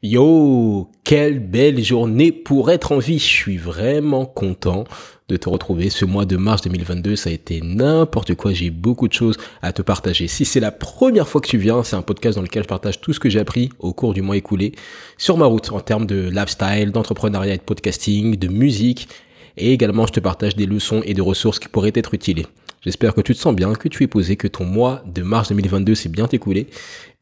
Yo, quelle belle journée pour être en vie. Je suis vraiment content de te retrouver. Ce mois de mars 2022, ça a été n'importe quoi. J'ai beaucoup de choses à te partager. Si c'est la première fois que tu viens, c'est un podcast dans lequel je partage tout ce que j'ai appris au cours du mois écoulé sur ma route en termes de lifestyle, d'entrepreneuriat et de podcasting, de musique. Et également, je te partage des leçons et des ressources qui pourraient être utiles. J'espère que tu te sens bien, que tu es posé, que ton mois de mars 2022 s'est bien écoulé.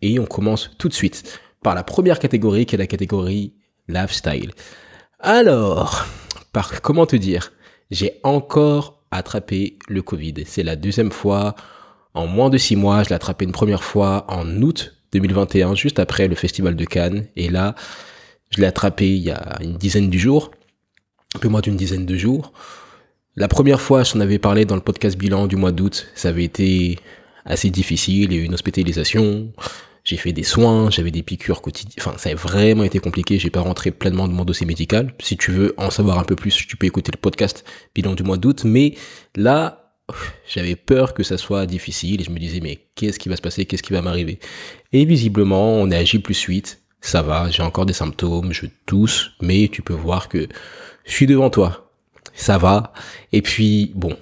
Et on commence tout de suite par la première catégorie, qui est la catégorie lifestyle. Alors, comment te dire, j'ai encore attrapé le Covid. C'est la deuxième fois en moins de 6 mois. Je l'ai attrapé une première fois en août 2021, juste après le festival de Cannes. Et là, je l'ai attrapé il y a une dizaine de jours, un peu moins d'une dizaine de jours. La première fois, je t'en avais parlé dans le podcast bilan du mois d'août. Ça avait été assez difficile. Il y a eu une hospitalisation. J'ai fait des soins, j'avais des piqûres quotidiennes. Enfin, ça a vraiment été compliqué. J'ai pas rentré pleinement dans mon dossier médical. Si tu veux en savoir un peu plus, tu peux écouter le podcast bilan du mois d'août. Mais là, j'avais peur que ça soit difficile et je me disais, mais qu'est-ce qui va se passer? Qu'est-ce qui va m'arriver? Et visiblement, on est à J+8. Ça va, j'ai encore des symptômes, je tousse, mais tu peux voir que je suis devant toi. Ça va. Et puis, bon.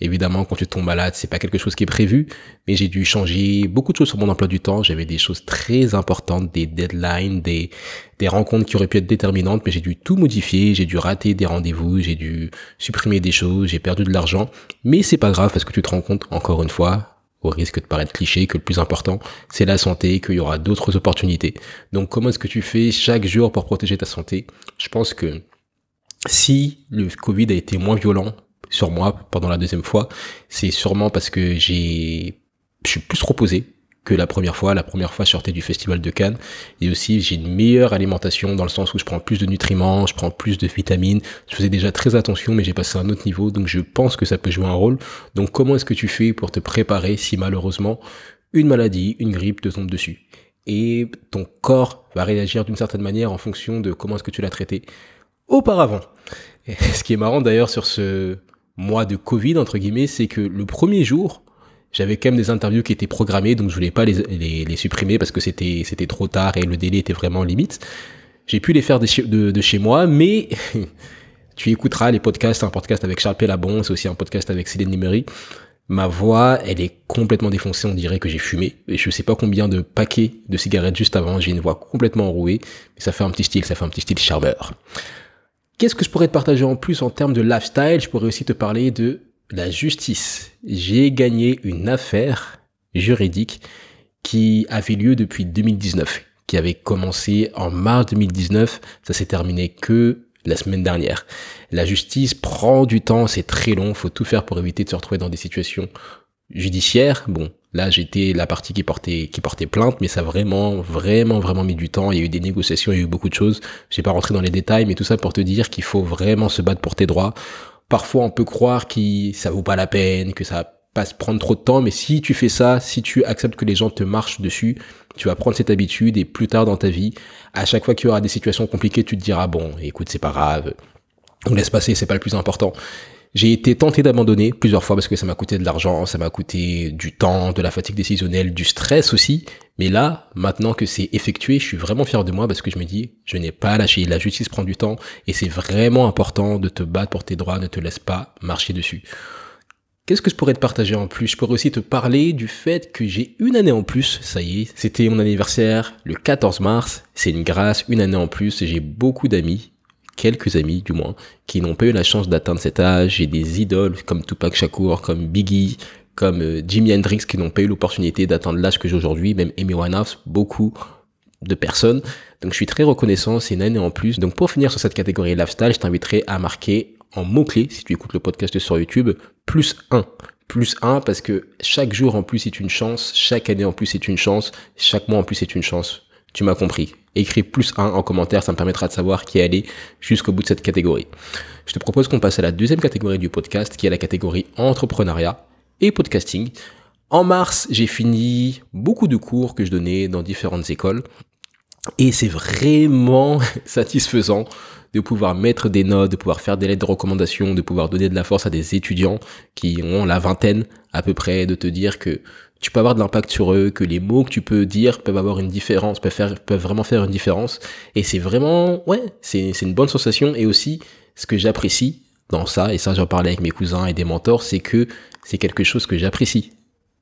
Évidemment, quand tu tombes malade, c'est pas quelque chose qui est prévu, mais j'ai dû changer beaucoup de choses sur mon emploi du temps. J'avais des choses très importantes, des deadlines, des rencontres qui auraient pu être déterminantes, mais j'ai dû tout modifier, j'ai dû rater des rendez-vous, j'ai dû supprimer des choses, j'ai perdu de l'argent. Mais c'est pas grave parce que tu te rends compte, encore une fois, au risque de paraître cliché, que le plus important, c'est la santé, qu'il y aura d'autres opportunités. Donc, comment est-ce que tu fais chaque jour pour protéger ta santé? Je pense que si le Covid a été moins violent sur moi pendant la deuxième fois, c'est sûrement parce que je suis plus reposé que la première fois. La première fois, je sortais du festival de Cannes et aussi j'ai une meilleure alimentation dans le sens où je prends plus de nutriments, je prends plus de vitamines. Je faisais déjà très attention, mais j'ai passé à un autre niveau, donc je pense que ça peut jouer un rôle. Donc comment est-ce que tu fais pour te préparer si malheureusement une maladie, une grippe te tombe dessus? Et ton corps va réagir d'une certaine manière en fonction de comment est-ce que tu l'as traité auparavant. Et ce qui est marrant d'ailleurs sur ce mois de Covid, entre guillemets, c'est que le premier jour, j'avais quand même des interviews qui étaient programmées, donc je voulais pas les supprimer parce que c'était trop tard et le délai était vraiment limite. J'ai pu les faire de chez moi, mais tu écouteras les podcasts, un podcast avec Charles Pelabon, c'est aussi un podcast avec Céline Nimery. Ma voix, elle est complètement défoncée, on dirait que j'ai fumé. Et je sais pas combien de paquets de cigarettes juste avant, j'ai une voix complètement enrouée, mais ça fait un petit style charmeur. Qu'est-ce que je pourrais te partager en plus en termes de lifestyle? Je pourrais aussi te parler de la justice. J'ai gagné une affaire juridique qui avait lieu depuis 2019, qui avait commencé en mars 2019. Ça s'est terminé que la semaine dernière. La justice prend du temps, c'est très long. Faut tout faire pour éviter de se retrouver dans des situations judiciaires. Bon, là, j'étais la partie qui portait plainte, mais ça a vraiment mis du temps. Il y a eu des négociations, il y a eu beaucoup de choses. J'ai pas rentré dans les détails, mais tout ça pour te dire qu'il faut vraiment se battre pour tes droits. Parfois, on peut croire que ça vaut pas la peine, que ça va pas se prendre trop de temps, mais si tu fais ça, si tu acceptes que les gens te marchent dessus, tu vas prendre cette habitude et plus tard dans ta vie, à chaque fois qu'il y aura des situations compliquées, tu te diras, bon, écoute, c'est pas grave, on laisse passer, c'est pas le plus important. J'ai été tenté d'abandonner plusieurs fois parce que ça m'a coûté de l'argent, ça m'a coûté du temps, de la fatigue décisionnelle, du stress aussi. Mais là, maintenant que c'est effectué, je suis vraiment fier de moi parce que je me dis, je n'ai pas lâché. La justice prend du temps et c'est vraiment important de te battre pour tes droits, ne te laisse pas marcher dessus. Qu'est-ce que je pourrais te partager en plus? Je pourrais aussi te parler du fait que j'ai une année en plus, ça y est, c'était mon anniversaire le 14 mars, c'est une grâce, une année en plus, et j'ai beaucoup d'amis, quelques amis du moins, qui n'ont pas eu la chance d'atteindre cet âge. J'ai des idoles comme Tupac Shakur, comme Biggie, comme Jimi Hendrix qui n'ont pas eu l'opportunité d'atteindre l'âge que j'ai aujourd'hui, même Amy Winehouse, beaucoup de personnes. Donc je suis très reconnaissant, c'est une année en plus. Donc pour finir sur cette catégorie lifestyle, je t'inviterai à marquer en mots-clés, si tu écoutes le podcast sur YouTube, +1. +1 parce que chaque jour en plus est une chance, chaque année en plus est une chance, chaque mois en plus est une chance. Tu m'as compris. Écris +1 en commentaire, ça me permettra de savoir qui est allé jusqu'au bout de cette catégorie. Je te propose qu'on passe à la deuxième catégorie du podcast, qui est la catégorie entrepreneuriat et podcasting. En mars, j'ai fini beaucoup de cours que je donnais dans différentes écoles. Et c'est vraiment satisfaisant de pouvoir mettre des notes, de pouvoir faire des lettres de recommandation, de pouvoir donner de la force à des étudiants qui ont la vingtaine à peu près, de te dire que tu peux avoir de l'impact sur eux, que les mots que tu peux dire peuvent avoir une différence, peuvent vraiment faire une différence. Et c'est vraiment, ouais, c'est une bonne sensation. Et aussi, ce que j'apprécie dans ça, et ça j'en parlais avec mes cousins et des mentors, c'est que c'est quelque chose que j'apprécie.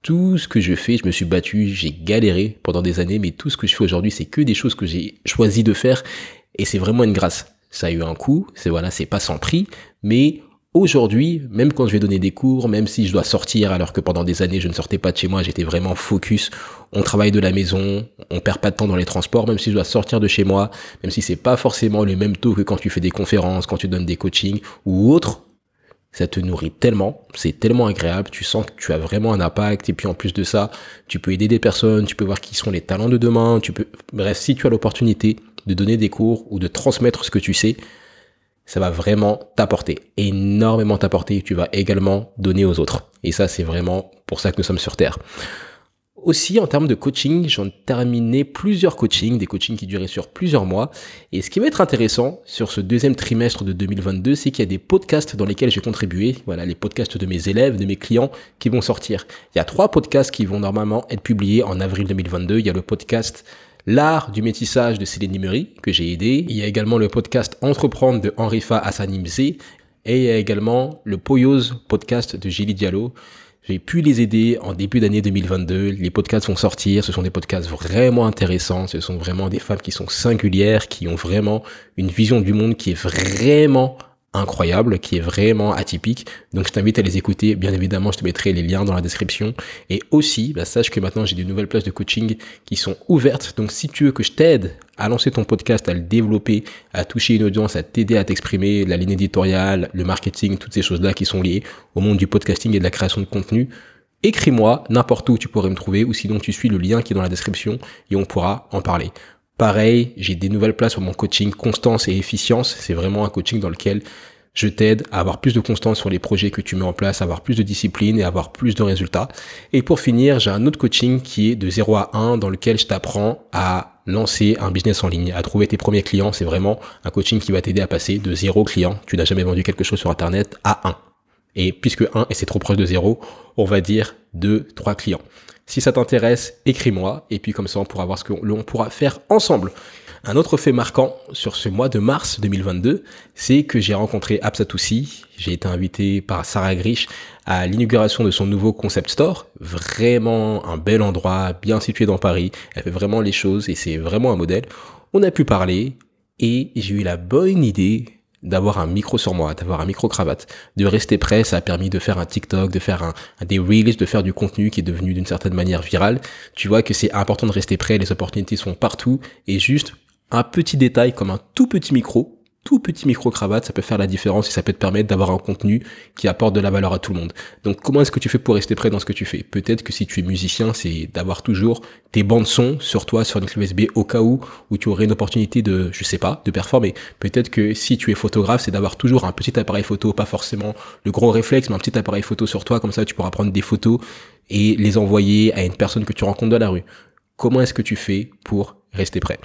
Tout ce que je fais, je me suis battu, j'ai galéré pendant des années, mais tout ce que je fais aujourd'hui, c'est que des choses que j'ai choisi de faire, et c'est vraiment une grâce. Ça a eu un coût, c'est pas sans prix, mais aujourd'hui, même quand je vais donner des cours, même si je dois sortir, alors que pendant des années je ne sortais pas de chez moi, j'étais vraiment focus, on travaille de la maison, on perd pas de temps dans les transports, même si je dois sortir de chez moi, même si c'est pas forcément le même taux que quand tu fais des conférences, quand tu donnes des coachings ou autres, ça te nourrit tellement, c'est tellement agréable, tu sens que tu as vraiment un impact, et puis en plus de ça, tu peux aider des personnes, tu peux voir qui sont les talents de demain, bref, si tu as l'opportunité de donner des cours ou de transmettre ce que tu sais, ça va vraiment t'apporter, énormément t'apporter, et tu vas également donner aux autres. Et ça, c'est vraiment pour ça que nous sommes sur Terre. Aussi, en termes de coaching, j'en ai terminé plusieurs coachings, des coachings qui duraient sur plusieurs mois. Et ce qui va être intéressant sur ce deuxième trimestre de 2022, c'est qu'il y a des podcasts dans lesquels j'ai contribué. Voilà, les podcasts de mes élèves, de mes clients qui vont sortir. Il y a 3 podcasts qui vont normalement être publiés en avril 2022. Il y a le podcast L'art du métissage de Céline Nimery, que j'ai aidé. Il y a également le podcast Entreprendre de Henrifa Hassanimze. Et il y a également le Poyose podcast de Gilly Diallo. J'ai pu les aider en début d'année 2022. Les podcasts vont sortir. Ce sont des podcasts vraiment intéressants. Ce sont vraiment des femmes qui sont singulières, qui ont vraiment une vision du monde qui est vraiment incroyable, qui est vraiment atypique. Donc je t'invite à les écouter. Bien évidemment, je te mettrai les liens dans la description. Et aussi, sache que maintenant j'ai des nouvelles places de coaching qui sont ouvertes. Donc si tu veux que je t'aide à lancer ton podcast, à le développer, à toucher une audience, à t'aider à t'exprimer, la ligne éditoriale, le marketing, toutes ces choses-là qui sont liées au monde du podcasting et de la création de contenu, écris-moi n'importe où tu pourrais me trouver, ou sinon tu suis le lien qui est dans la description et on pourra en parler. Pareil, j'ai des nouvelles places sur mon coaching Constance et Efficience. C'est vraiment un coaching dans lequel je t'aide à avoir plus de constance sur les projets que tu mets en place, à avoir plus de discipline et à avoir plus de résultats. Et pour finir, j'ai un autre coaching qui est de 0 à 1 dans lequel je t'apprends à lancer un business en ligne, à trouver tes premiers clients. C'est vraiment un coaching qui va t'aider à passer de 0 client. Tu n'as jamais vendu quelque chose sur Internet à 1. Et puisque 1 et c'est trop proche de 0, on va dire 2, 3 clients. Si ça t'intéresse, écris-moi et puis comme ça on pourra voir ce que l'on pourra faire ensemble. Un autre fait marquant sur ce mois de mars 2022, c'est que j'ai rencontré Absatoussi. J'ai été invité par Sarah Grish à l'inauguration de son nouveau concept store. Vraiment un bel endroit, bien situé dans Paris. Elle fait vraiment les choses et c'est vraiment un modèle. On a pu parler et j'ai eu la bonne idée d'avoir un micro sur moi, d'avoir un micro cravate, de rester prêt. Ça a permis de faire un TikTok, de faire des reels, de faire du contenu qui est devenu d'une certaine manière viral. Tu vois que c'est important de rester prêt, les opportunités sont partout et juste un petit détail comme un tout petit micro cravate, ça peut faire la différence et ça peut te permettre d'avoir un contenu qui apporte de la valeur à tout le monde. Donc comment est-ce que tu fais pour rester prêt dans ce que tu fais? Peut-être que si tu es musicien, c'est d'avoir toujours tes bandes son sur toi, sur une clé USB au cas où tu aurais une opportunité de, je sais pas, de performer. Peut-être que si tu es photographe, c'est d'avoir toujours un petit appareil photo, pas forcément le gros réflexe, mais un petit appareil photo sur toi, comme ça tu pourras prendre des photos et les envoyer à une personne que tu rencontres dans la rue. Comment est-ce que tu fais pour rester prêt?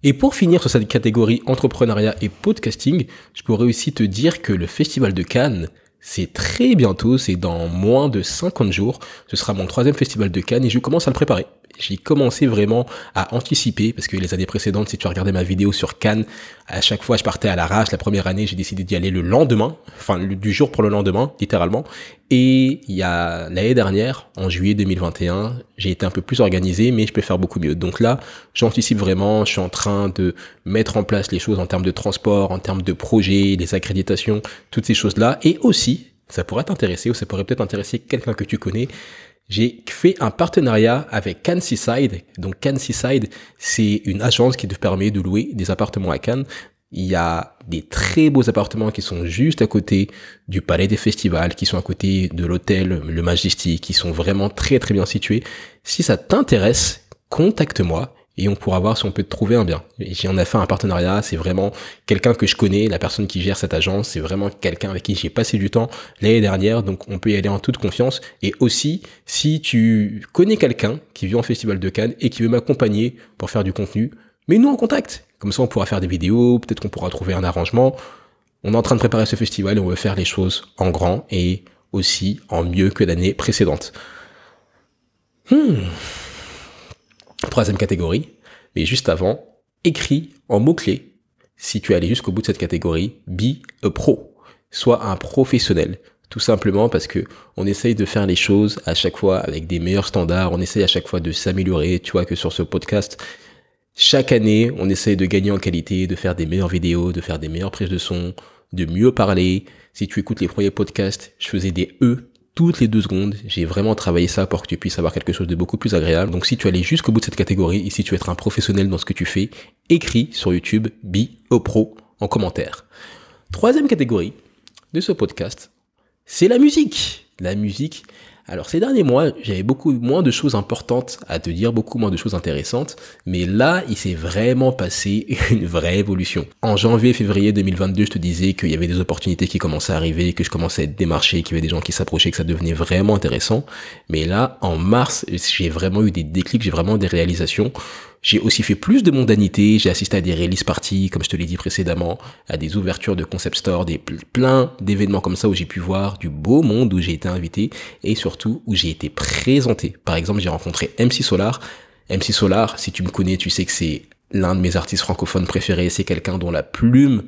Et pour finir sur cette catégorie entrepreneuriat et podcasting, je pourrais aussi te dire que le Festival de Cannes, c'est très bientôt, c'est dans moins de 50 jours. Ce sera mon 3e Festival de Cannes et je commence à le préparer. J'ai commencé vraiment à anticiper parce que les années précédentes, si tu as regardé ma vidéo sur Cannes, à chaque fois je partais à l'arrache. La première année, j'ai décidé d'y aller le lendemain, du jour pour le lendemain, littéralement. Et il y a l'année dernière, en juillet 2021, j'ai été un peu plus organisé, mais je peux faire beaucoup mieux. Donc là, j'anticipe vraiment, je suis en train de mettre en place les choses en termes de transport, en termes de projets, les accréditations, toutes ces choses-là. Et aussi, ça pourrait t'intéresser ou ça pourrait peut-être intéresser quelqu'un que tu connais. J'ai fait un partenariat avec Cannes Seaside. Donc Cannes Seaside, c'est une agence qui te permet de louer des appartements à Cannes. Il y a des très beaux appartements qui sont juste à côté du Palais des Festivals, qui sont à côté de l'hôtel Le Majestic, qui sont vraiment très très bien situés. Si ça t'intéresse, contacte-moi et on pourra voir si on peut te trouver un bien. J'en ai fait un partenariat, c'est vraiment quelqu'un que je connais, la personne qui gère cette agence, c'est vraiment quelqu'un avec qui j'ai passé du temps l'année dernière, donc on peut y aller en toute confiance. Et aussi, si tu connais quelqu'un qui vit en Festival de Cannes et qui veut m'accompagner pour faire du contenu, mets-nous en contact. Comme ça, on pourra faire des vidéos, peut-être qu'on pourra trouver un arrangement. On est en train de préparer ce festival et on veut faire les choses en grand et aussi en mieux que l'année précédente. Troisième catégorie, mais juste avant, écris en mots-clés, si tu es allé jusqu'au bout de cette catégorie, be a pro, sois un professionnel. Tout simplement parce que on essaye de faire les choses à chaque fois avec des meilleurs standards, on essaye à chaque fois de s'améliorer. Tu vois que sur ce podcast, chaque année, on essaye de gagner en qualité, de faire des meilleures vidéos, de faire des meilleures prises de son, de mieux parler. Si tu écoutes les premiers podcasts, je faisais des E toutes les 2 secondes. J'ai vraiment travaillé ça pour que tu puisses avoir quelque chose de beaucoup plus agréable. Donc si tu allais jusqu'au bout de cette catégorie et si tu veux être un professionnel dans ce que tu fais, écris sur YouTube Be a Pro en commentaire. Troisième catégorie de ce podcast, c'est la musique. La musique. Alors ces derniers mois, j'avais beaucoup moins de choses importantes à te dire, beaucoup moins de choses intéressantes, mais là, il s'est vraiment passé une vraie évolution. En janvier, février 2022, je te disais qu'il y avait des opportunités qui commençaient à arriver, que je commençais à être démarché, qu'il y avait des gens qui s'approchaient, que ça devenait vraiment intéressant. Mais là, en mars, j'ai vraiment eu des déclics, j'ai vraiment des réalisations. J'ai aussi fait plus de mondanité, j'ai assisté à des release parties, comme je te l'ai dit précédemment, à des ouvertures de concept store, plein d'événements comme ça où j'ai pu voir du beau monde, où j'ai été invité et surtout où j'ai été présenté. Par exemple, j'ai rencontré MC Solar. MC Solar, si tu me connais, tu sais que c'est l'un de mes artistes francophones préférés, c'est quelqu'un dont la plume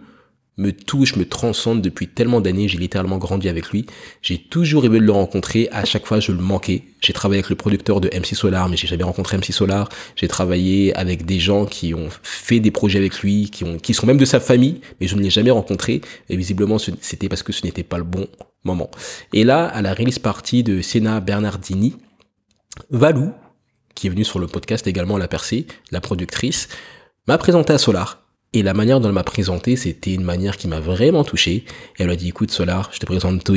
me touche, me transcende depuis tellement d'années, j'ai littéralement grandi avec lui. J'ai toujours rêvé de le rencontrer, à chaque fois je le manquais. J'ai travaillé avec le producteur de MC Solar, mais j'ai jamais rencontré MC Solar. J'ai travaillé avec des gens qui ont fait des projets avec lui, qui sont même de sa famille, mais je ne l'ai jamais rencontré. Et visiblement, c'était parce que ce n'était pas le bon moment. Et là, à la release party de Sienna Bernardini, Valou, qui est venue sur le podcast également, la percée, la productrice, m'a présenté à Solar. Et la manière dont elle m'a présenté, c'était une manière qui m'a vraiment touché. Elle m'a dit, écoute Solar, je te présente Toi,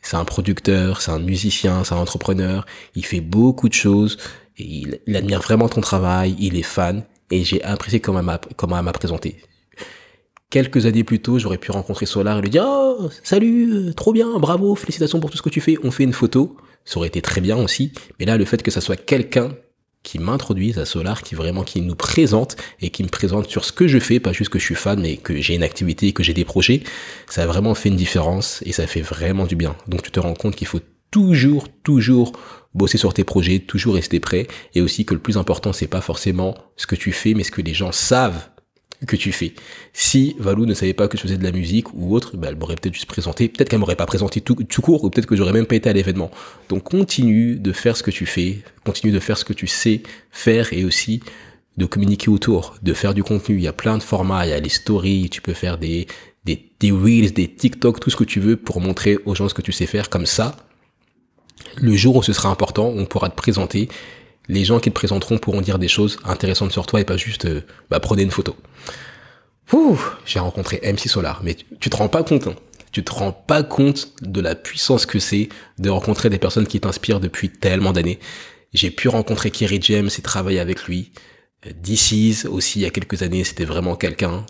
c'est un producteur, c'est un musicien, c'est un entrepreneur, il fait beaucoup de choses, et il admire vraiment ton travail, il est fan, et j'ai apprécié comment elle m'a présenté. Quelques années plus tôt, j'aurais pu rencontrer Solar et lui dire, oh, salut, trop bien, bravo, félicitations pour tout ce que tu fais, on fait une photo. Ça aurait été très bien aussi, mais là, le fait que ça soit quelqu'un qui m'introduise à Solar, qui nous présente et qui me présente sur ce que je fais, pas juste que je suis fan, mais que j'ai une activité, que j'ai des projets, ça a vraiment fait une différence et ça fait vraiment du bien. Donc tu te rends compte qu'il faut toujours bosser sur tes projets, toujours rester prêt et aussi que le plus important, c'est pas forcément ce que tu fais, mais ce que les gens savent que tu fais. Si Valou ne savait pas que je faisais de la musique ou autre, elle m'aurait peut-être juste présenté, peut-être qu'elle m'aurait pas présenté tout court, ou peut-être que j'aurais même pas été à l'événement. Donc continue de faire ce que tu fais, continue de faire ce que tu sais faire et aussi de communiquer autour, de faire du contenu. Il y a plein de formats, il y a les stories, tu peux faire des reels, des TikTok, tout ce que tu veux pour montrer aux gens ce que tu sais faire. Comme ça, le jour où ce sera important, on pourra te présenter. Les gens qui te présenteront pourront dire des choses intéressantes sur toi et pas juste prenez une photo. J'ai rencontré MC Solar, mais tu te rends pas compte, hein. Tu te rends pas compte de la puissance que c'est de rencontrer des personnes qui t'inspirent depuis tellement d'années. J'ai pu rencontrer Kerry James et travailler avec lui. DC's aussi il y a quelques années, c'était vraiment quelqu'un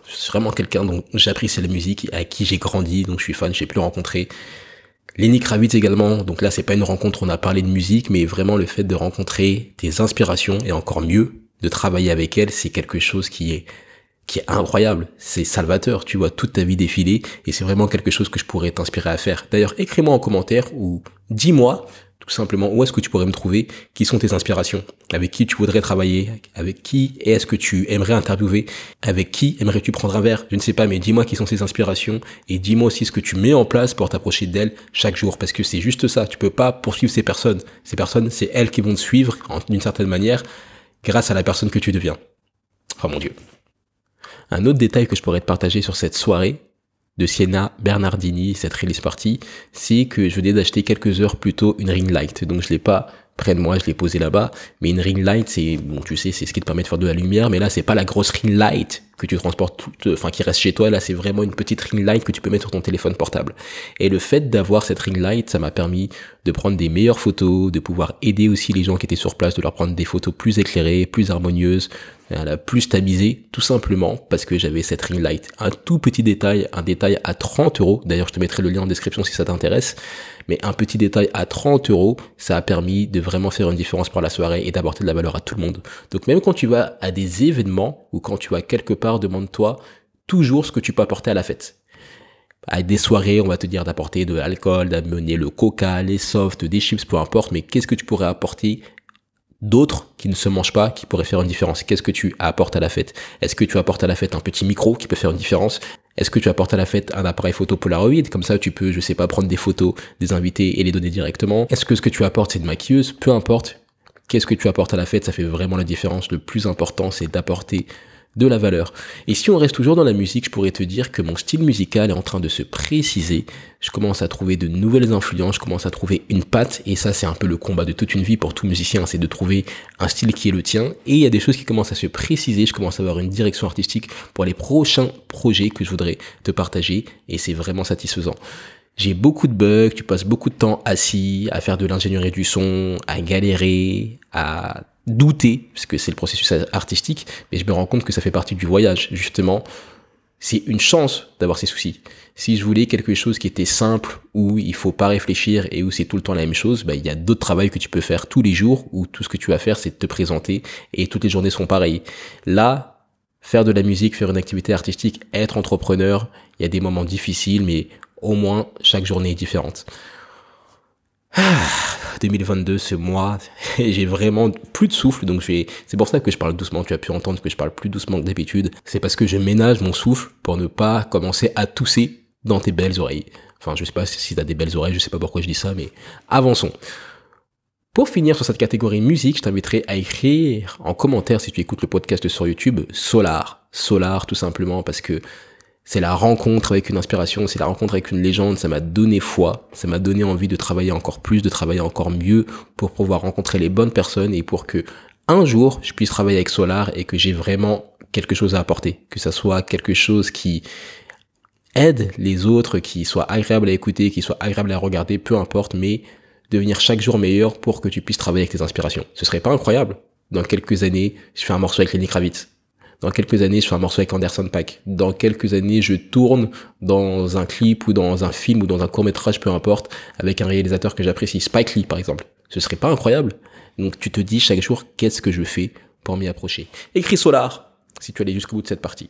dont j'apprécie la musique, à qui j'ai grandi, donc je suis fan. J'ai pu le rencontrer. Lenny Kravitz également, donc là c'est pas une rencontre, on a parlé de musique, mais vraiment le fait de rencontrer des inspirations et encore mieux de travailler avec elles, c'est quelque chose qui est incroyable, c'est salvateur, tu vois toute ta vie défiler et c'est vraiment quelque chose que je pourrais t'inspirer à faire. D'ailleurs, écris-moi en commentaire ou dis-moi tout simplement où est-ce que tu pourrais me trouver, qui sont tes inspirations, avec qui tu voudrais travailler, avec qui est-ce que tu aimerais interviewer, avec qui aimerais-tu prendre un verre, je ne sais pas, mais dis-moi qui sont ces inspirations et dis-moi aussi ce que tu mets en place pour t'approcher d'elles chaque jour, parce que c'est juste ça, tu peux pas poursuivre ces personnes, c'est elles qui vont te suivre d'une certaine manière grâce à la personne que tu deviens. Oh mon Dieu. Un autre détail que je pourrais te partager sur cette soirée de Sienna Bernardini, cette release party, c'est que je venais d'acheter quelques heures plus tôt une ring light. Donc je l'ai pas près de moi, je l'ai posé là-bas. Mais une ring light, c'est, bon, tu sais, c'est ce qui te permet de faire de la lumière. Mais là, c'est pas la grosse ring light que tu transportes qui reste chez toi. Là, c'est vraiment une petite ring light que tu peux mettre sur ton téléphone portable. Et le fait d'avoir cette ring light, ça m'a permis de prendre des meilleures photos, de pouvoir aider aussi les gens qui étaient sur place, de leur prendre des photos plus éclairées, plus harmonieuses, plus tamisées, tout simplement parce que j'avais cette ring light. Un tout petit détail, un détail à 30 €. D'ailleurs, je te mettrai le lien en description si ça t'intéresse. Mais un petit détail à 30 €, ça a permis de vraiment faire une différence pour la soirée et d'apporter de la valeur à tout le monde. Donc même quand tu vas à des événements ou quand tu vas quelque part, demande-toi toujours ce que tu peux apporter à la fête. À des soirées, on va te dire d'apporter de l'alcool, d'amener le coca, les softs, des chips, peu importe, mais qu'est-ce que tu pourrais apporter d'autres qui ne se mangent pas, qui pourraient faire une différence. Qu'est-ce que tu apportes à la fête? Est-ce que tu apportes à la fête un petit micro qui peut faire une différence? Est-ce que tu apportes à la fête un appareil photo Polaroid? Comme ça, tu peux, je sais pas, prendre des photos des invités et les donner directement. Est-ce que ce que tu apportes, c'est une maquilleuse? Peu importe. Qu'est-ce que tu apportes à la fête? Ça fait vraiment la différence. Le plus important, c'est d'apporter de la valeur. Et si on reste toujours dans la musique, je pourrais te dire que mon style musical est en train de se préciser. Je commence à trouver de nouvelles influences, je commence à trouver une patte, et ça c'est un peu le combat de toute une vie pour tout musicien, c'est de trouver un style qui est le tien. Et il y a des choses qui commencent à se préciser, je commence à avoir une direction artistique pour les prochains projets que je voudrais te partager, et c'est vraiment satisfaisant. J'ai beaucoup de bugs, tu passes beaucoup de temps assis à faire de l'ingénierie du son, à galérer, à douter, parce que c'est le processus artistique, mais je me rends compte que ça fait partie du voyage, justement. C'est une chance d'avoir ces soucis. Si je voulais quelque chose qui était simple, où il faut pas réfléchir et où c'est tout le temps la même chose, il y a d'autres travails que tu peux faire tous les jours, où tout ce que tu vas faire, c'est de te présenter et toutes les journées sont pareilles. Là, faire de la musique, faire une activité artistique, être entrepreneur, il y a des moments difficiles, mais au moins, chaque journée est différente. 2022, ce mois, j'ai vraiment plus de souffle, donc c'est pour ça que je parle doucement. Tu as pu entendre que je parle plus doucement que d'habitude. C'est parce que je ménage mon souffle pour ne pas commencer à tousser dans tes belles oreilles. Enfin, je sais pas si t'as des belles oreilles, je sais pas pourquoi je dis ça, mais avançons. Pour finir sur cette catégorie musique, je t'inviterai à écrire en commentaire, si tu écoutes le podcast sur YouTube, Solar. Solar, tout simplement, parce que c'est la rencontre avec une inspiration, c'est la rencontre avec une légende, ça m'a donné foi, ça m'a donné envie de travailler encore plus, de travailler encore mieux pour pouvoir rencontrer les bonnes personnes et pour que un jour je puisse travailler avec Solar et que j'ai vraiment quelque chose à apporter, que ça soit quelque chose qui aide les autres, qui soit agréable à écouter, qui soit agréable à regarder, peu importe, mais devenir chaque jour meilleur pour que tu puisses travailler avec tes inspirations. Ce serait pas incroyable? Dans quelques années, je fais un morceau avec Lenny Kravitz. Dans quelques années, je fais un morceau avec Anderson .Paak. Dans quelques années, je tourne dans un clip ou dans un film ou dans un court-métrage, peu importe, avec un réalisateur que j'apprécie, Spike Lee par exemple. Ce serait pas incroyable? Donc tu te dis chaque jour, qu'est-ce que je fais pour m'y approcher? Écris Solar, si tu allais jusqu'au bout de cette partie.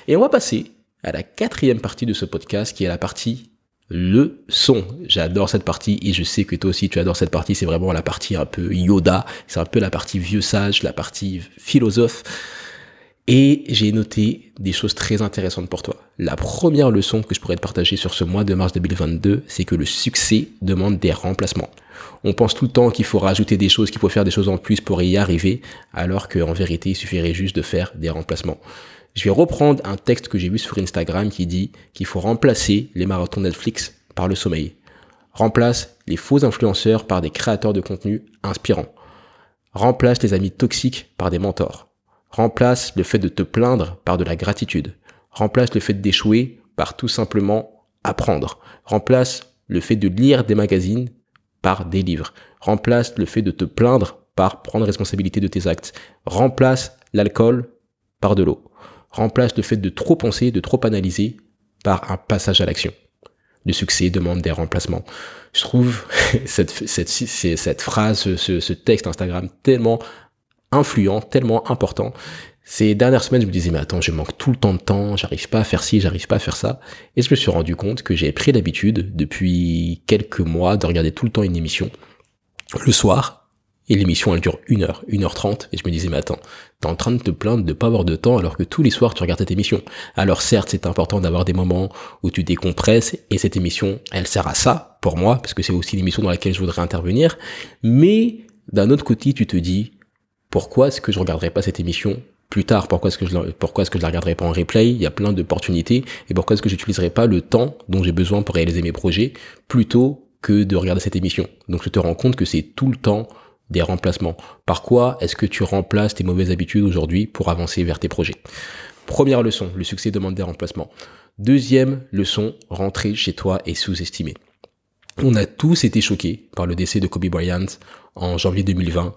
Et on va passer à la 4e partie de ce podcast, qui est la partie le son. J'adore cette partie et je sais que toi aussi tu adores cette partie. C'est vraiment la partie un peu Yoda, c'est un peu la partie vieux sage, la partie philosophe. Et j'ai noté des choses très intéressantes pour toi. La première leçon que je pourrais te partager sur ce mois de mars 2022, c'est que le succès demande des remplacements. On pense tout le temps qu'il faut rajouter des choses, qu'il faut faire des choses en plus pour y arriver, alors qu'en vérité, il suffirait juste de faire des remplacements. Je vais reprendre un texte que j'ai vu sur Instagram qui dit qu'il faut remplacer les marathons Netflix par le sommeil. Remplace les faux influenceurs par des créateurs de contenu inspirants. Remplace les amis toxiques par des mentors. Remplace le fait de te plaindre par de la gratitude. Remplace le fait d'échouer par tout simplement apprendre. Remplace le fait de lire des magazines par des livres. Remplace le fait de te plaindre par prendre responsabilité de tes actes. Remplace l'alcool par de l'eau. Remplace le fait de trop penser, de trop analyser par un passage à l'action. Le succès demande des remplacements. Je trouve cette phrase, ce texte Instagram tellement influent, tellement important. Ces dernières semaines, je me disais, mais attends, je manque tout le temps de temps, j'arrive pas à faire ci, j'arrive pas à faire ça. Et je me suis rendu compte que j'ai pris l'habitude, depuis quelques mois, de regarder tout le temps une émission le soir. Et l'émission, elle dure 1h, 1h30. Et je me disais, mais attends, t'es en train de te plaindre de pas avoir de temps alors que tous les soirs, tu regardes cette émission. Alors certes, c'est important d'avoir des moments où tu décompresses. Et cette émission, elle sert à ça, pour moi, parce que c'est aussi l'émission dans laquelle je voudrais intervenir. Mais d'un autre côté, tu te dis, pourquoi est-ce que je regarderais pas cette émission plus tard? Pourquoi est-ce que je la regarderais pas en replay? Il y a plein d'opportunités. Et pourquoi est-ce que j'utiliserais pas le temps dont j'ai besoin pour réaliser mes projets plutôt que de regarder cette émission? Donc je te rends compte que c'est tout le temps des remplacements. Par quoi est-ce que tu remplaces tes mauvaises habitudes aujourd'hui pour avancer vers tes projets? Première leçon, le succès demande des remplacements. Deuxième leçon, rentrer chez toi est sous-estimé. On a tous été choqués par le décès de Kobe Bryant en janvier 2020.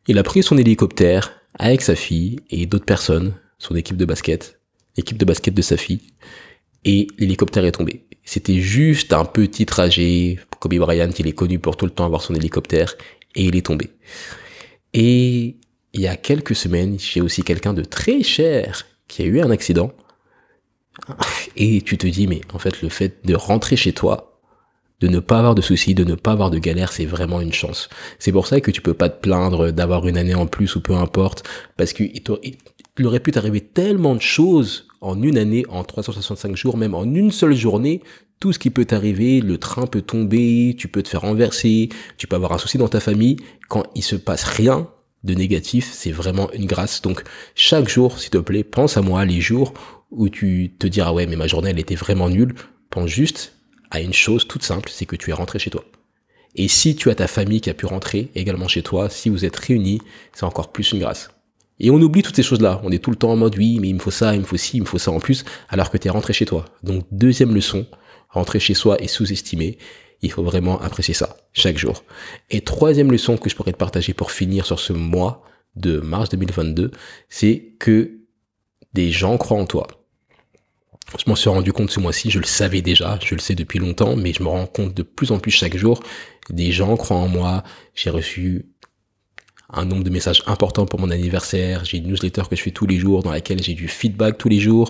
Il a pris son hélicoptère avec sa fille et d'autres personnes, son équipe de basket de sa fille, et l'hélicoptère est tombé. C'était juste un petit trajet. Kobe Bryant, il est connu pour tout le temps avoir son hélicoptère, et il est tombé. Et il y a quelques semaines, j'ai aussi quelqu'un de très cher qui a eu un accident. Et tu te dis, mais en fait, le fait de rentrer chez toi de ne pas avoir de soucis, de ne pas avoir de galères, c'est vraiment une chance. C'est pour ça que tu peux pas te plaindre d'avoir une année en plus ou peu importe, parce qu'il aurait pu t'arriver tellement de choses en une année, en 365 jours, même en une seule journée, tout ce qui peut t'arriver, le train peut tomber, tu peux te faire renverser, tu peux avoir un souci dans ta famille. Quand il se passe rien de négatif, c'est vraiment une grâce. Donc chaque jour, s'il te plaît, pense à moi, les jours où tu te diras ouais mais ma journée elle était vraiment nulle, pense juste à une chose toute simple, c'est que tu es rentré chez toi. Et si tu as ta famille qui a pu rentrer également chez toi, si vous êtes réunis, c'est encore plus une grâce. Et on oublie toutes ces choses-là. On est tout le temps en mode oui, mais il me faut ça, il me faut ci, il me faut ça en plus, alors que tu es rentré chez toi. Donc deuxième leçon, rentrer chez soi est sous-estimé. Il faut vraiment apprécier ça chaque jour. Et troisième leçon que je pourrais te partager pour finir sur ce mois de mars 2022, c'est que des gens croient en toi. Je m'en suis rendu compte ce mois-ci, je le savais déjà, je le sais depuis longtemps, mais je me rends compte de plus en plus chaque jour. Des gens croient en moi, j'ai reçu un nombre de messages importants pour mon anniversaire, j'ai une newsletter que je fais tous les jours dans laquelle j'ai du feedback tous les jours.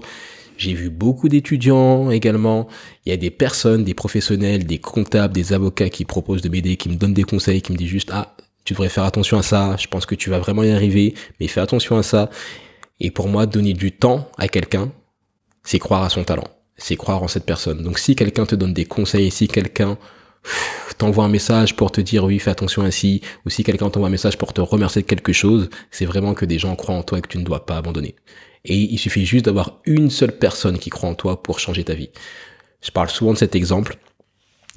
J'ai vu beaucoup d'étudiants également. Il y a des personnes, des professionnels, des comptables, des avocats qui proposent de m'aider, qui me donnent des conseils, qui me disent juste « Ah, tu devrais faire attention à ça, je pense que tu vas vraiment y arriver, mais fais attention à ça. » Et pour moi, donner du temps à quelqu'un, c'est croire à son talent, c'est croire en cette personne. Donc si quelqu'un te donne des conseils, si quelqu'un t'envoie un message pour te dire oui fais attention à ci, ou si quelqu'un t'envoie un message pour te remercier de quelque chose, c'est vraiment que des gens croient en toi et que tu ne dois pas abandonner. Et il suffit juste d'avoir une seule personne qui croit en toi pour changer ta vie. Je parle souvent de cet exemple,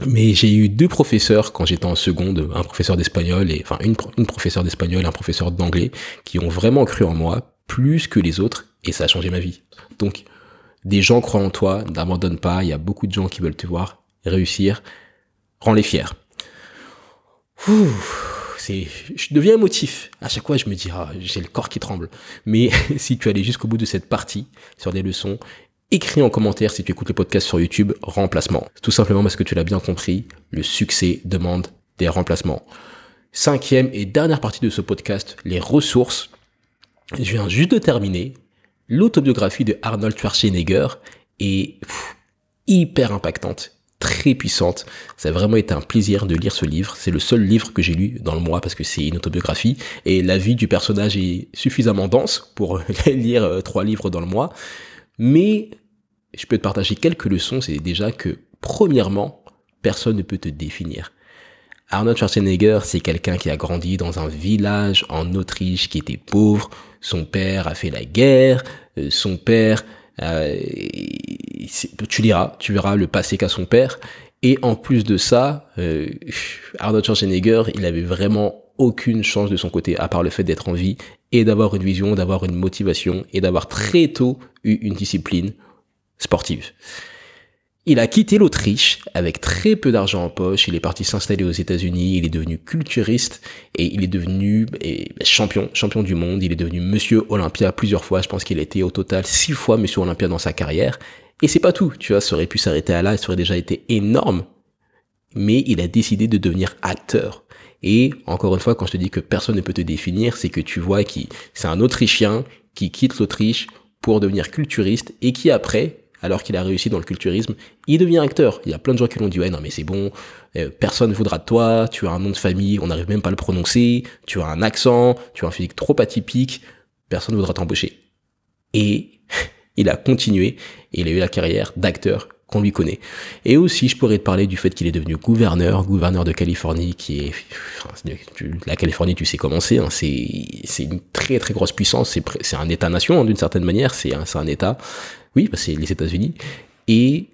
mais j'ai eu deux professeurs quand j'étais en seconde, un professeur d'espagnol et enfin une professeure d'espagnol et un professeur d'anglais qui ont vraiment cru en moi plus que les autres et ça a changé ma vie. Donc des gens croient en toi, n'abandonne pas, il y a beaucoup de gens qui veulent te voir réussir, rends-les fiers. Je deviens émotif. À chaque fois, je me dis, j'ai le corps qui tremble. Mais si tu allais jusqu'au bout de cette partie sur des leçons, écris en commentaire si tu écoutes le podcast sur YouTube, remplacement. Tout simplement parce que tu l'as bien compris, le succès demande des remplacements. Cinquième et dernière partie de ce podcast, les ressources. Je viens juste de terminer. L'autobiographie de Arnold Schwarzenegger est hyper impactante, très puissante. Ça a vraiment été un plaisir de lire ce livre. C'est le seul livre que j'ai lu dans le mois parce que c'est une autobiographie. Et la vie du personnage est suffisamment dense pour lire 3 livres dans le mois. Mais je peux te partager quelques leçons. C'est déjà que, premièrement, personne ne peut te définir. Arnold Schwarzenegger, c'est quelqu'un qui a grandi dans un village en Autriche qui était pauvre. Son père a fait la guerre. Son père, tu verras le passé qu'a son père. Et en plus de ça, Arnold Schwarzenegger, il avait vraiment aucune chance de son côté, à part le fait d'être en vie et d'avoir une vision, d'avoir une motivation et d'avoir très tôt eu une discipline sportive. Il a quitté l'Autriche avec très peu d'argent en poche, il est parti s'installer aux États-Unis, il est devenu culturiste et il est devenu champion du monde, il est devenu Monsieur Olympia plusieurs fois, je pense qu'il a été au total 6 fois Monsieur Olympia dans sa carrière. Et c'est pas tout, tu vois, ça aurait pu s'arrêter à là, ça aurait déjà été énorme, mais il a décidé de devenir acteur. Et encore une fois, quand je te dis que personne ne peut te définir, c'est que tu vois c'est un Autrichien qui quitte l'Autriche pour devenir culturiste et qui après, alors qu'il a réussi dans le culturisme, il devient acteur. Il y a plein de gens qui l'ont dit, ouais, non, mais c'est bon, personne ne voudra de toi, tu as un nom de famille, on n'arrive même pas à le prononcer, tu as un accent, tu as un physique trop atypique, personne ne voudra t'embaucher. Et il a continué, et il a eu la carrière d'acteur qu'on lui connaît. Et aussi, je pourrais te parler du fait qu'il est devenu gouverneur de Californie, la Californie, tu sais comment c'est, hein, c'est une très très grosse puissance, c'est un État-nation, hein, d'une certaine manière, c'est un État. Oui, bah c'est les États-Unis. Et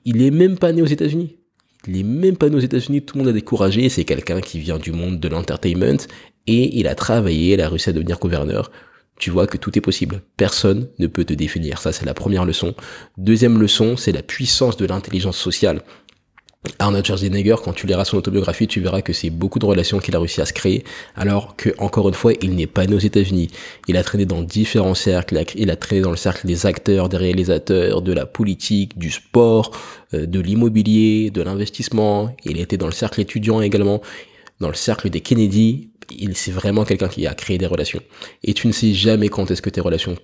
il est même pas né aux États-Unis. Il est même pas né aux États-Unis. Tout le monde a découragé. C'est quelqu'un qui vient du monde de l'entertainment. Et il a travaillé, il a réussi à devenir gouverneur. Tu vois que tout est possible. Personne ne peut te définir. Ça, c'est la première leçon. Deuxième leçon, c'est la puissance de l'intelligence sociale. Arnold Schwarzenegger, quand tu liras son autobiographie, tu verras que c'est beaucoup de relations qu'il a réussi à se créer, alors que, encore une fois, il n'est pas né aux États-Unis. Il a traîné dans différents cercles, il a traîné dans le cercle des acteurs, des réalisateurs, de la politique, du sport, de l'immobilier, de l'investissement. Il a été dans le cercle étudiant également, dans le cercle des Kennedy. C'est vraiment quelqu'un qui a créé des relations. Et tu ne sais jamais quand est-ce que tes relations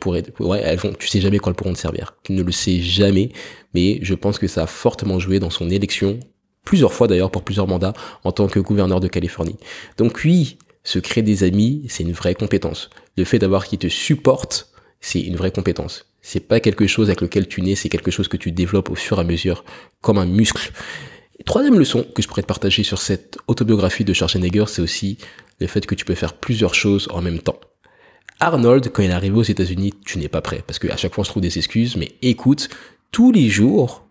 tu sais jamais quand elles pourront te servir. Tu ne le sais jamais, mais je pense que ça a fortement joué dans son élection plusieurs fois d'ailleurs pour plusieurs mandats en tant que gouverneur de Californie. Donc oui, se créer des amis, c'est une vraie compétence. Le fait d'avoir qui te supporte, c'est une vraie compétence. C'est pas quelque chose avec lequel tu nais, c'est quelque chose que tu développes au fur et à mesure, comme un muscle. Et troisième leçon que je pourrais te partager sur cette autobiographie de Schwarzenegger, c'est aussi le fait que tu peux faire plusieurs choses en même temps. Arnold, quand il est arrivé aux États-Unis, tu n'es pas prêt, parce qu'à chaque fois je trouve des excuses, mais écoute, tous les jours,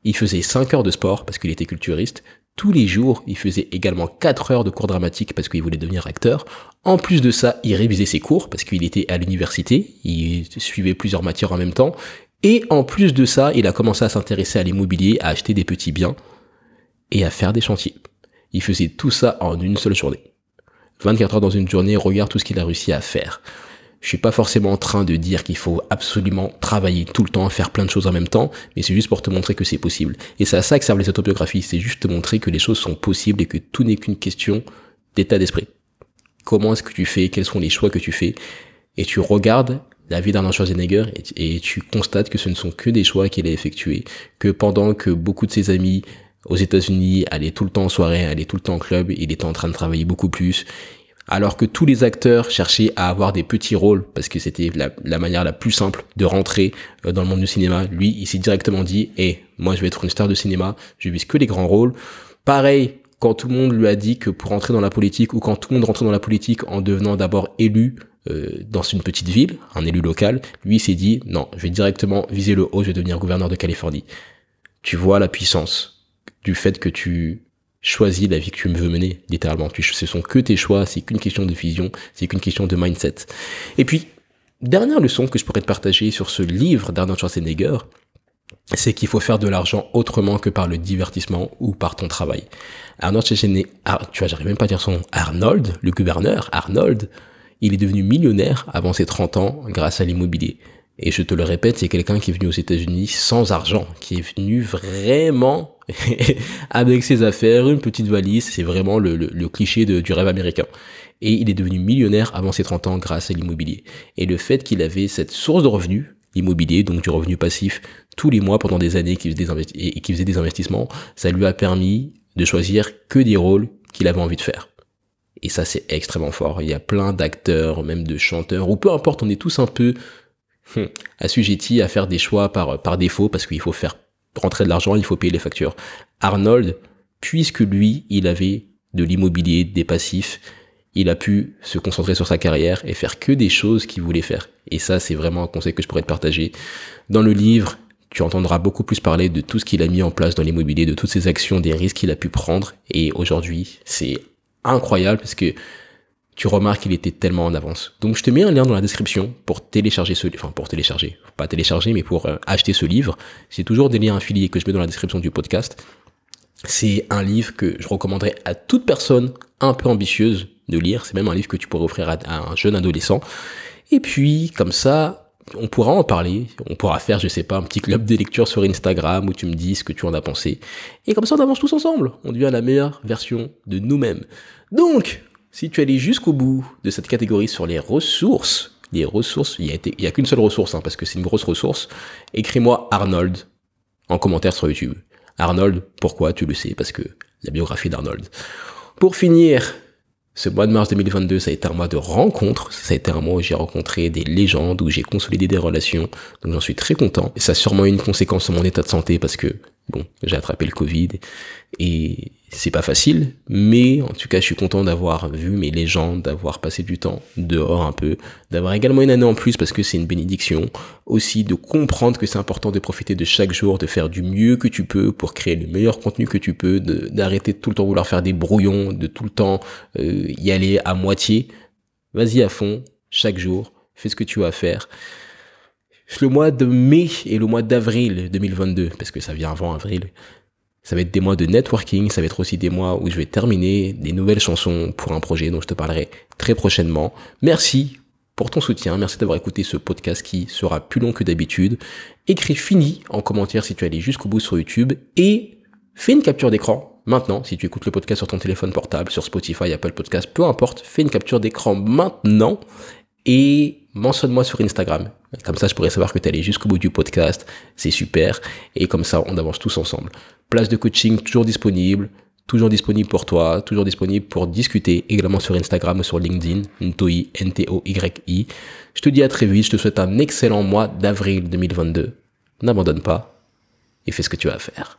il faisait 5 heures de sport parce qu'il était culturiste. Tous les jours, il faisait également 4 heures de cours dramatiques parce qu'il voulait devenir acteur. En plus de ça, il révisait ses cours parce qu'il était à l'université. Il suivait plusieurs matières en même temps. Et en plus de ça, il a commencé à s'intéresser à l'immobilier, à acheter des petits biens et à faire des chantiers. Il faisait tout ça en une seule journée. 24 heures dans une journée, regarde tout ce qu'il a réussi à faire. Je suis pas forcément en train de dire qu'il faut absolument travailler tout le temps, faire plein de choses en même temps, mais c'est juste pour te montrer que c'est possible. Et c'est à ça que servent les autobiographies, c'est juste te montrer que les choses sont possibles et que tout n'est qu'une question d'état d'esprit. Comment est-ce que tu fais, quels sont les choix que tu fais, et tu regardes la vie d'Arnold Schwarzenegger et tu constates que ce ne sont que des choix qu'il a effectués, que pendant que beaucoup de ses amis aux États-Unis allaient tout le temps en soirée, allaient tout le temps en club, il était en train de travailler beaucoup plus. Alors que tous les acteurs cherchaient à avoir des petits rôles, parce que c'était la manière la plus simple de rentrer dans le monde du cinéma, lui, il s'est directement dit « moi je vais être une star de cinéma, je vise que les grands rôles ». Pareil, quand tout le monde lui a dit que pour rentrer dans la politique, ou quand tout le monde rentrait dans la politique en devenant d'abord élu dans une petite ville, un élu local, lui il s'est dit « non, je vais directement viser le haut, je vais devenir gouverneur de Californie ». Tu vois la puissance du fait que tu choisis la vie que tu veux mener, littéralement. Ce sont que tes choix, c'est qu'une question de vision, c'est qu'une question de mindset. Et puis, dernière leçon que je pourrais te partager sur ce livre d'Arnold Schwarzenegger, c'est qu'il faut faire de l'argent autrement que par le divertissement ou par ton travail. Arnold Schwarzenegger, j'arrive même pas à dire son nom, Arnold, le gouverneur, Arnold, il est devenu millionnaire avant ses 30 ans grâce à l'immobilier. Et je te le répète, c'est quelqu'un qui est venu aux États-Unis sans argent, qui est venu vraiment avec ses affaires, une petite valise, c'est vraiment le cliché du rêve américain. Et il est devenu millionnaire avant ses 30 ans grâce à l'immobilier. Et le fait qu'il avait cette source de revenus, l'immobilier, donc du revenu passif, tous les mois pendant des années qu'il faisait des investissements, ça lui a permis de choisir que des rôles qu'il avait envie de faire. Et ça, c'est extrêmement fort. Il y a plein d'acteurs, même de chanteurs, ou peu importe, on est tous un peu assujettis à faire des choix par défaut parce qu'il faut faire rentrer de l'argent, il faut payer les factures. Arnold, puisque lui, il avait de l'immobilier, des passifs, il a pu se concentrer sur sa carrière et faire que des choses qu'il voulait faire. Et ça, c'est vraiment un conseil que je pourrais te partager. Dans le livre, tu entendras beaucoup plus parler de tout ce qu'il a mis en place dans l'immobilier, de toutes ses actions, des risques qu'il a pu prendre. Et aujourd'hui, c'est incroyable parce que tu remarques qu'il était tellement en avance. Donc je te mets un lien dans la description pour télécharger pas télécharger, mais pour acheter ce livre. C'est toujours des liens affiliés que je mets dans la description du podcast. C'est un livre que je recommanderais à toute personne un peu ambitieuse de lire. C'est même un livre que tu pourrais offrir à un jeune adolescent. Et puis, comme ça, on pourra en parler. On pourra faire, je sais pas, un petit club de lecture sur Instagram où tu me dis ce que tu en as pensé. Et comme ça, on avance tous ensemble. On devient la meilleure version de nous-mêmes. Donc, si tu es allé jusqu'au bout de cette catégorie sur les ressources, il y a qu'une seule ressource, parce que c'est une grosse ressource, écris-moi Arnold en commentaire sur YouTube. Arnold, pourquoi? Tu le sais, parce que la biographie d'Arnold. Pour finir, ce mois de mars 2022, ça a été un mois de rencontres. Ça a été un mois où j'ai rencontré des légendes, où j'ai consolidé des relations. Donc j'en suis très content. Et ça a sûrement eu une conséquence sur mon état de santé parce que, j'ai attrapé le Covid et c'est pas facile. Mais en tout cas, je suis content d'avoir vu mes légendes, d'avoir passé du temps dehors un peu, d'avoir également une année en plus parce que c'est une bénédiction. Aussi de comprendre que c'est important de profiter de chaque jour, de faire du mieux que tu peux pour créer le meilleur contenu que tu peux, d'arrêter de tout le temps vouloir faire des brouillons, de tout le temps y aller à moitié. Vas-y à fond, chaque jour, fais ce que tu as à faire. Le mois de mai et le mois d'avril 2022, parce que ça vient avant avril, ça va être des mois de networking, ça va être aussi des mois où je vais terminer des nouvelles chansons pour un projet dont je te parlerai très prochainement. Merci pour ton soutien, merci d'avoir écouté ce podcast qui sera plus long que d'habitude. Écris fini en commentaire si tu es allé jusqu'au bout sur YouTube et fais une capture d'écran. Maintenant, si tu écoutes le podcast sur ton téléphone portable, sur Spotify, Apple Podcast, peu importe, fais une capture d'écran maintenant et mentionne-moi sur Instagram. Comme ça, je pourrais savoir que tu es allé jusqu'au bout du podcast. C'est super. Et comme ça, on avance tous ensemble. Place de coaching toujours disponible pour toi, toujours disponible pour discuter, également sur Instagram ou sur LinkedIn, Ntoyi, Ntoyi. Je te dis à très vite, je te souhaite un excellent mois d'avril 2022. N'abandonne pas et fais ce que tu as à faire.